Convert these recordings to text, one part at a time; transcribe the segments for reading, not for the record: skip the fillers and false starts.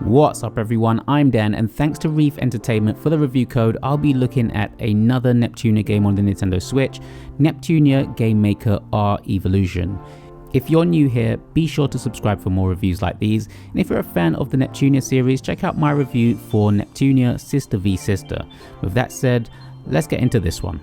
What's up everyone, I'm Dan and thanks to Reef Entertainment for the review code. I'll be looking at another Neptunia game on the Nintendo Switch, Neptunia Game Maker R Evolution. If you're new here, be sure to subscribe for more reviews like these, and if you're a fan of the Neptunia series, check out my review for Neptunia Sister v Sister. With that said, let's get into this one.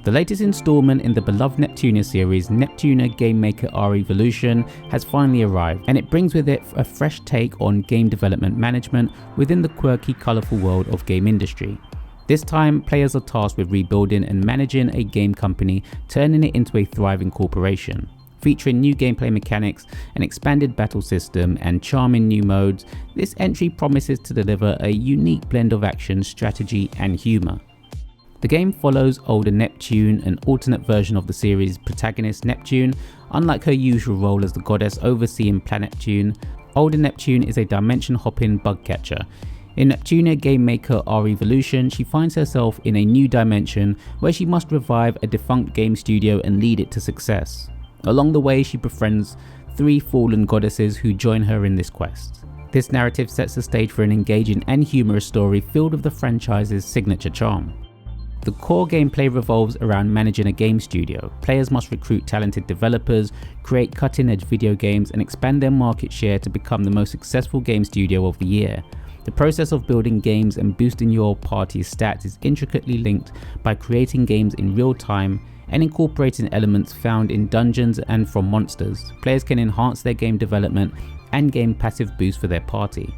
The latest installment in the beloved Neptunia series, Neptunia Game Maker R Evolution, has finally arrived, and it brings with it a fresh take on game development management within the quirky, colourful world of game industry. This time, players are tasked with rebuilding and managing a game company, turning it into a thriving corporation. Featuring new gameplay mechanics, an expanded battle system, and charming new modes, this entry promises to deliver a unique blend of action, strategy, and humour. The game follows older Neptune, an alternate version of the series' protagonist Neptune. Unlike her usual role as the goddess overseeing planet Neptune, older Neptune is a dimension-hopping bug catcher. In Neptunia Game Maker R Evolution, she finds herself in a new dimension where she must revive a defunct game studio and lead it to success. Along the way, she befriends 3 fallen goddesses who join her in this quest. This narrative sets the stage for an engaging and humorous story filled with the franchise's signature charm. The core gameplay revolves around managing a game studio. Players must recruit talented developers, create cutting-edge video games, and expand their market share to become the most successful game studio of the year. The process of building games and boosting your party's stats is intricately linked by creating games in real time and incorporating elements found in dungeons and from monsters. Players can enhance their game development and gain passive boosts for their party.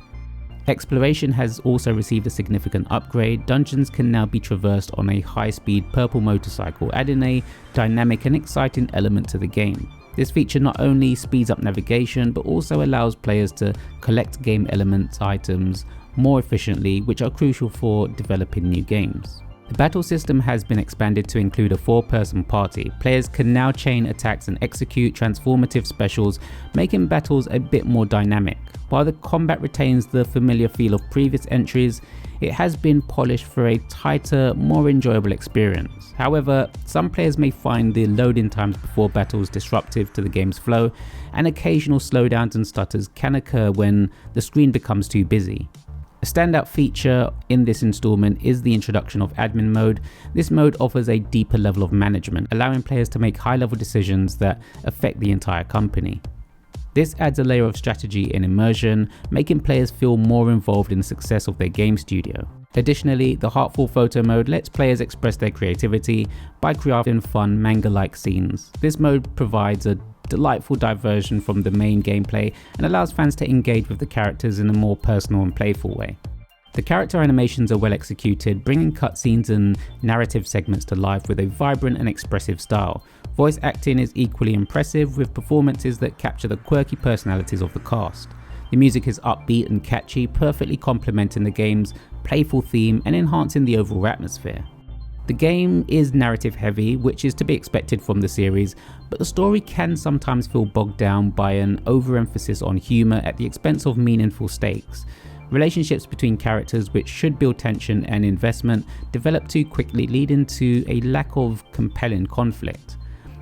Exploration has also received a significant upgrade. Dungeons can now be traversed on a high-speed purple motorcycle, adding a dynamic and exciting element to the game. This feature not only speeds up navigation, but also allows players to collect game elements items more efficiently, which are crucial for developing new games. The battle system has been expanded to include a 4-person party. Players can now chain attacks and execute transformative specials, making battles a bit more dynamic. While the combat retains the familiar feel of previous entries, it has been polished for a tighter, more enjoyable experience. However, some players may find the loading times before battles disruptive to the game's flow, and occasional slowdowns and stutters can occur when the screen becomes too busy. A standout feature in this installment is the introduction of admin mode. This mode offers a deeper level of management, allowing players to make high-level decisions that affect the entire company. This adds a layer of strategy and immersion, making players feel more involved in the success of their game studio. Additionally, the Heartful Photo mode lets players express their creativity by crafting fun manga-like scenes. This mode provides a delightful diversion from the main gameplay and allows fans to engage with the characters in a more personal and playful way. The character animations are well executed, bringing cutscenes and narrative segments to life with a vibrant and expressive style. Voice acting is equally impressive, with performances that capture the quirky personalities of the cast. The music is upbeat and catchy, perfectly complementing the game's playful theme and enhancing the overall atmosphere. The game is narrative heavy, which is to be expected from the series, but the story can sometimes feel bogged down by an overemphasis on humour at the expense of meaningful stakes. Relationships between characters, which should build tension and investment, develop too quickly, leading to a lack of compelling conflict.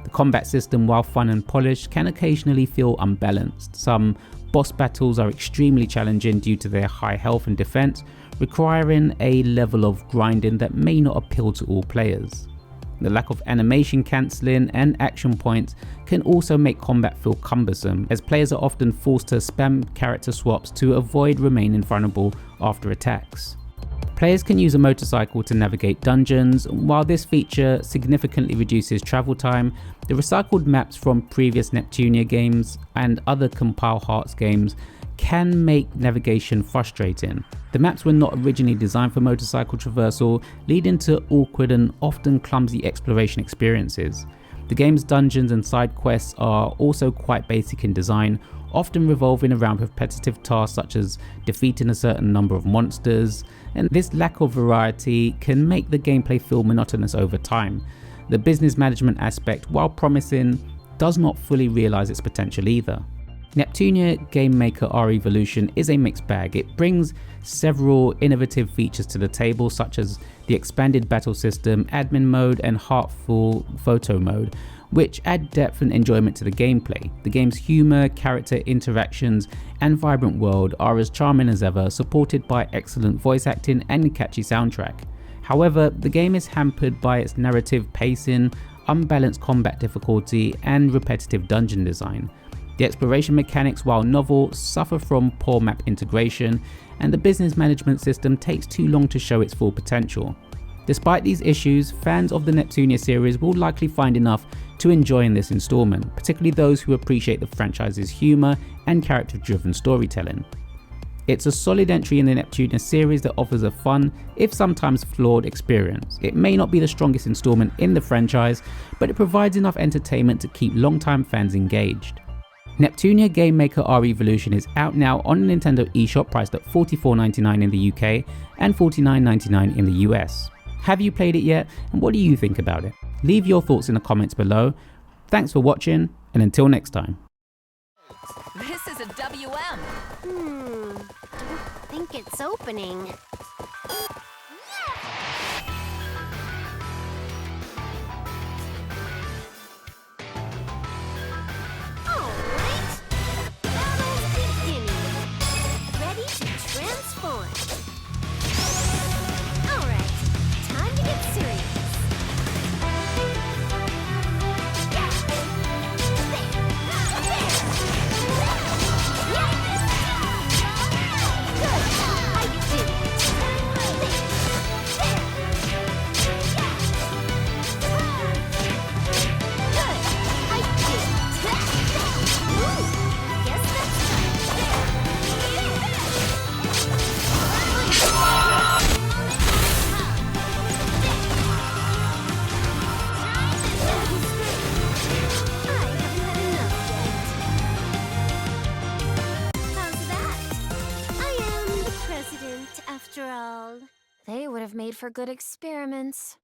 The combat system, while fun and polished, can occasionally feel unbalanced. Some boss battles are extremely challenging due to their high health and defense, requiring a level of grinding that may not appeal to all players. The lack of animation cancelling and action points can also make combat feel cumbersome, as players are often forced to spam character swaps to avoid remaining vulnerable after attacks. Players can use a motorcycle to navigate dungeons. While this feature significantly reduces travel time, the recycled maps from previous Neptunia games and other Compile Hearts games can make navigation frustrating. The maps were not originally designed for motorcycle traversal, leading to awkward and often clumsy exploration experiences. The game's dungeons and side quests are also quite basic in design, often revolving around repetitive tasks such as defeating a certain number of monsters, and this lack of variety can make the gameplay feel monotonous over time. The business management aspect, while promising, does not fully realise its potential either. Neptunia Game Maker R Evolution is a mixed bag. It brings several innovative features to the table, such as the expanded battle system, admin mode, and heartful photo mode, which add depth and enjoyment to the gameplay. The game's humour, character interactions, and vibrant world are as charming as ever, supported by excellent voice acting and a catchy soundtrack. However, the game is hampered by its narrative pacing, unbalanced combat difficulty, and repetitive dungeon design. The exploration mechanics, while novel, suffer from poor map integration, and the business management system takes too long to show its full potential. Despite these issues, fans of the Neptunia series will likely find enough to enjoy in this installment, particularly those who appreciate the franchise's humour and character-driven storytelling. It's a solid entry in the Neptunia series that offers a fun, if sometimes flawed, experience. It may not be the strongest installment in the franchise, but it provides enough entertainment to keep long-time fans engaged. Neptunia Game Maker R Evolution is out now on the Nintendo eShop, priced at $44.99 in the UK and $49.99 in the US. Have you played it yet, and what do you think about it? Leave your thoughts in the comments below. Thanks for watching, and until next time. This is a WM. Don't think it's opening. Alright, battle's beginning. Ready to transform. Alright, time to get serious. After all, they would have made for good experiments.